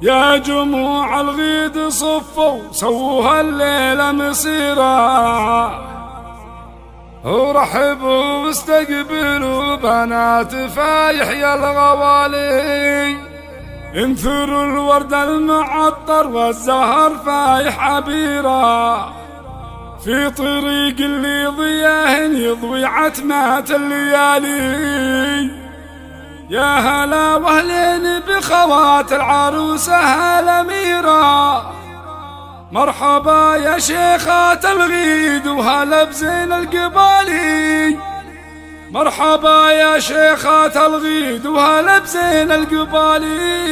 يا جموع الغيد صفوا سووها الليلة مسيرة، ورحبوا واستقبلوا بنات فايح يا الغوالي، انثروا الورد المعطر والزهر فايح عبيرة، في طريق اللي ضياه يضوي عتمات الليالي. يا هلا واهلين بخوات العروسة هالأميرة، مرحبا يا شيخات الغيد وهلا بزين القبالي، مرحبا يا شيخات الغيد وهلا بزين القبالي.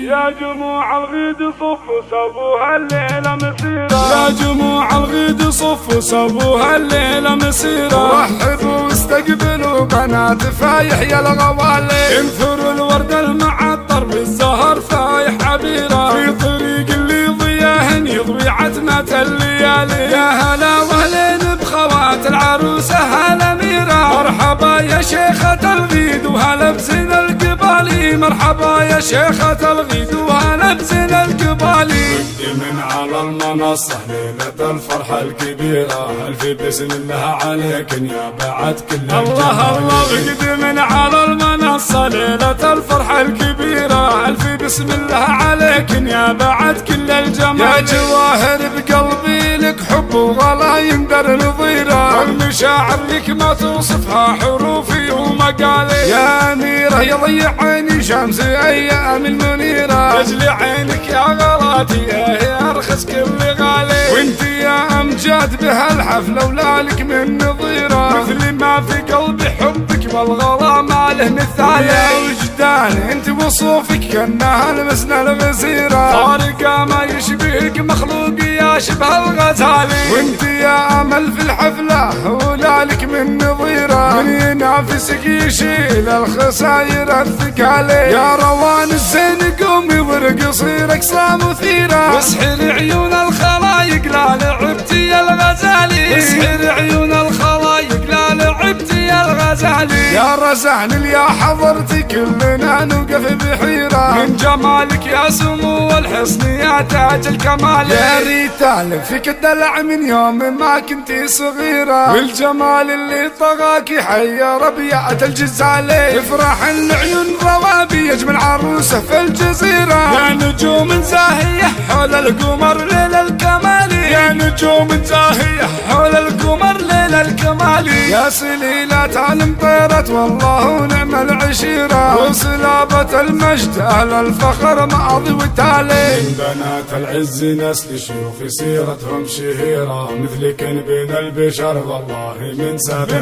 يا جموع الغيد صفوا سووها الليلة مسيرة، يا جموع الغيد صفوا سووها الليلة مسيرة، رحبوا واستقبلوا بنات فايح يا الغوالي، انثروا الورد المعطر بالزهر فايح عبيرة، في طريق اللي ضياه يضوي عتمة الليالي. يا هلا واهلين بخوات العروسة هالأميرة، مرحبا يا شيخة الغيد وهلا بزين القبالي، مرحبا يا شيخة الغيد وهلا بزين القبالي. من على المنصة ليلة الفرحة الكبيرة، ألف بسم الله عليك يا بعد كل الجمال. الله الله من على المنصة ليلة الفرحة الكبيرة، ألف بسم الله عليك يا بعد كل الجمال. يا جواهر بقلبي لك حب وغلا يندر نظيرة، والمشاعر لك ما توصفها حروفي ومقالي. يا أميرة يضيع عيني شمس أيام المنيرة، أجل عينك يا غلاتي يا أرخص كل غالي، وانت يا أمجاد بهالحفلة ولالك من نظيرة، مثل ما في قلبي حبك والغلا ما له مثال. يا وجدان انت وصوفك كأنها لمسنا الغزيرة، طارقة ما يشبهك مخلوق يا شبه الغزالي، وانت يا أمل في الحفلة ولالك من نظيرة، من ينافسك يشيل الخساير الثقالي. يا روان الزين قومي وارقصي رقصة مثيرة، واسحر عيون الخلايق لا لعبتي يا الغزالي، واسحر عيون الخلايق لا لعبتي يا الغزالي. يا رزان يا حضرتي كلنا نوقف بحيرة، من جمالك يا سمو الحسن يا تاج الكمال. يا ريتال فيك الدلع من يوم ما كنتي صغيرة، والجمال اللي طغاك حير بيات الجزالي، يفرح العيون روابي يجمل عروسه في الجزيرة. يا نجوم زاهية حول القمر ليل الكمال، يا نجوم زاهية حول القمر ليل الكمال. يا سليلات المطيرة والله ونعم العشيرة، وسلابة المجد أهل الفخر ماضي وتالي. من بنات العز نسل شيوخ سيرتهم شهيرة، مثلك بين البشر والله من سابع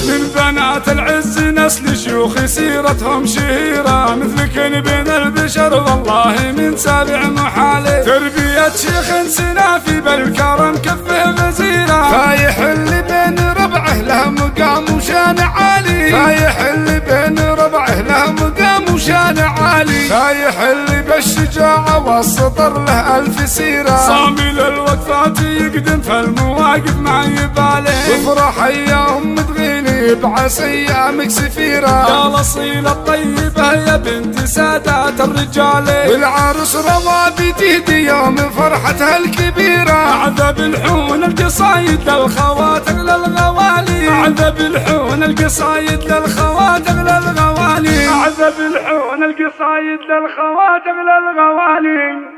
من بنات العز نسل شيوخ سيرتهم شهيرة، مثلك بين البشر والله من سابع محالي. تربية شيخ سنافي بالكرم كفه غزيرة، فايح اللي بين ربعه له مقام وشان عالي، فايح اللي بين ربعه له مقام وشان عالي، فايح اللي بالشجاعة والسطر له ألف سيرة، صامي للوقفات يقدم في المواقف ما يبالي. وافرح يا أم تغيني بعس أيامك سفيرة، يا الأصيلة الطيبة يا بنت سادات الرجال، والعروس روابي تهدي يوم فرحتها الكبيرة، أعذب الحون القصايد للخوات أغلى الغوالي، أعذب الحون القصايد للخوات أغلى الغوالي، أعذب الحون القصايد للخوات أغلى الغوالي.